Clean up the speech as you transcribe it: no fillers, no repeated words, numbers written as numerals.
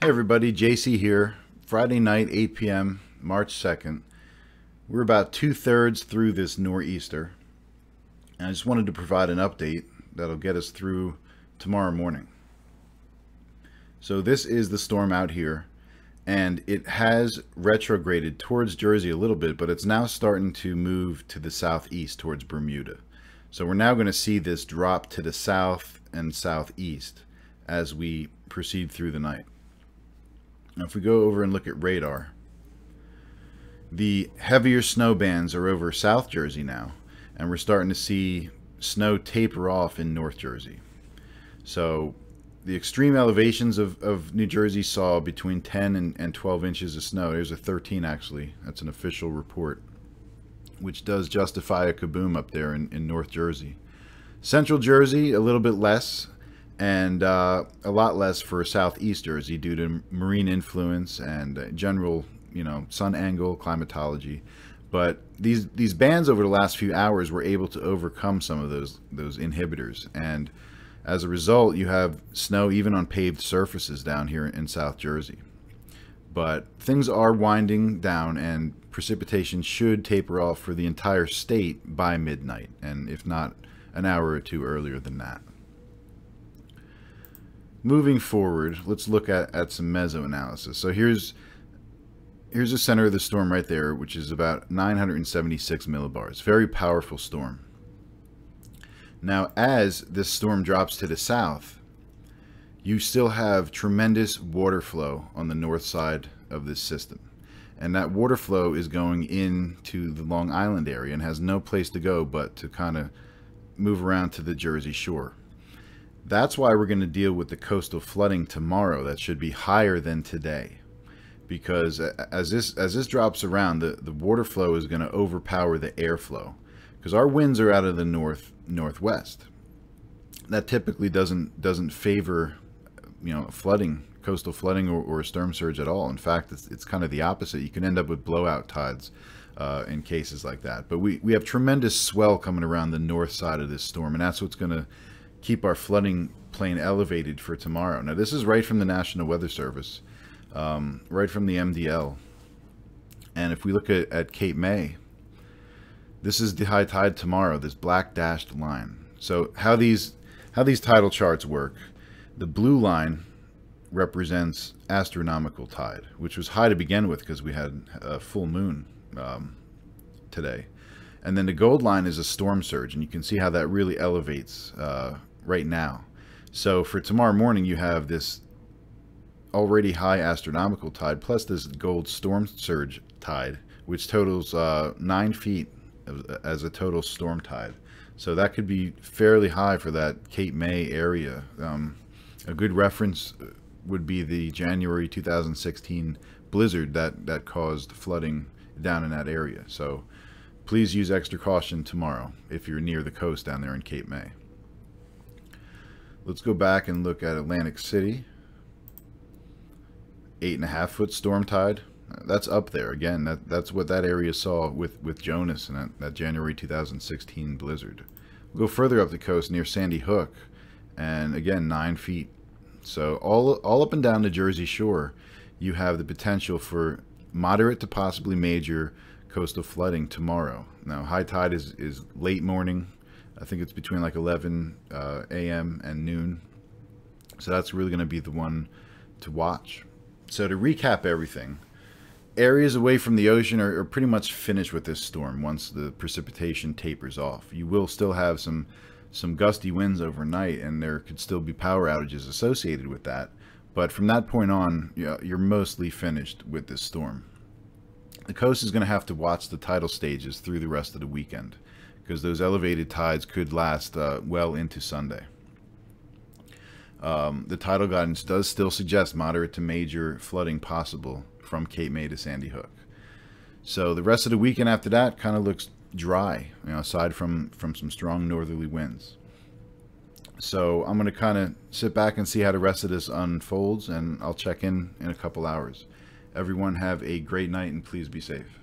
Hey everybody, JC here. Friday night, 8 p.m., March 2nd. We're about 2/3 through this nor'easter. And I just wanted to provide an update that'll get us through tomorrow morning. So this is the storm out here, and it has retrograded towards Jersey a little bit, but it's now starting to move to the southeast towards Bermuda. So we're now going to see this drop to the south and southeast as we proceed through the night. Now, if we go over and look at radar, the heavier snow bands are over South Jersey now, and we're starting to see snow taper off in North Jersey. So the extreme elevations of New Jersey saw between 10 and 12 inches of snow. There's a 13 actually. That's an official report, which does justify a kaboom up there in North Jersey. Central Jersey, a little bit less, and a lot less for Southeast Jersey due to marine influence and general, sun angle climatology. But these bands over the last few hours were able to overcome some of those inhibitors, and as a result, you have snow even on paved surfaces down here in South Jersey. But things are winding down, and precipitation should taper off for the entire state by midnight, and if not, an hour or two earlier than that. Moving forward, let's look at some meso-analysis. So here's the center of the storm right there, which is about 976 millibars. Very powerful storm. Now, as this storm drops to the south, you still have tremendous water flow on the north side of this system. And that water flow is going into the Long Island area and has no place to go but to kind of move around to the Jersey Shore. That's why we're going to deal with the coastal flooding tomorrow. That should be higher than today, because as this drops around, the water flow is going to overpower the airflow, because our winds are out of the northwest. That typically doesn't favor flooding, coastal flooding, or a storm surge at all. In fact, it's kind of the opposite. You can end up with blowout tides in cases like that. But we have tremendous swell coming around the north side of this storm, and that's what's going to keep our flooding plain elevated for tomorrow. Now, this is right from the National Weather Service, right from the MDL. And if we look at Cape May, this is the high tide tomorrow, this black dashed line. So how these tidal charts work, the blue line represents astronomical tide, which was high to begin with because we had a full moon today. And then the gold line is a storm surge, and you can see how that really elevates right now. So for tomorrow morning, you have this already high astronomical tide plus this gold storm surge tide, which totals 9 feet as a total storm tide. So that could be fairly high for that Cape May area. A good reference would be the January 2016 blizzard that caused flooding down in that area. So please use extra caution tomorrow if you're near the coast down there in Cape May. Let's go back and look at Atlantic City. 8.5 foot storm tide. That's up there again. That's what that area saw with Jonas and that January 2016 blizzard. We'll go further up the coast near Sandy Hook, and again 9 feet. So all up and down the Jersey Shore, you have the potential for moderate to possibly major coastal flooding tomorrow. Now, high tide is late morning. I think it's between like 11 a.m. and noon. So that's really going to be the one to watch. So to recap everything, areas away from the ocean are pretty much finished with this storm once the precipitation tapers off. You will still have some gusty winds overnight, and there could still be power outages associated with that. But from that point on, you're mostly finished with this storm. The coast is going to have to watch the tidal stages through the rest of the weekend, because those elevated tides could last well into Sunday. The tidal guidance does still suggest moderate to major flooding possible from Cape May to Sandy Hook. So the rest of the weekend after that kind of looks dry, aside from some strong northerly winds. So I'm going to kind of sit back and see how the rest of this unfolds, and I'll check in a couple hours. Everyone have a great night, and please be safe.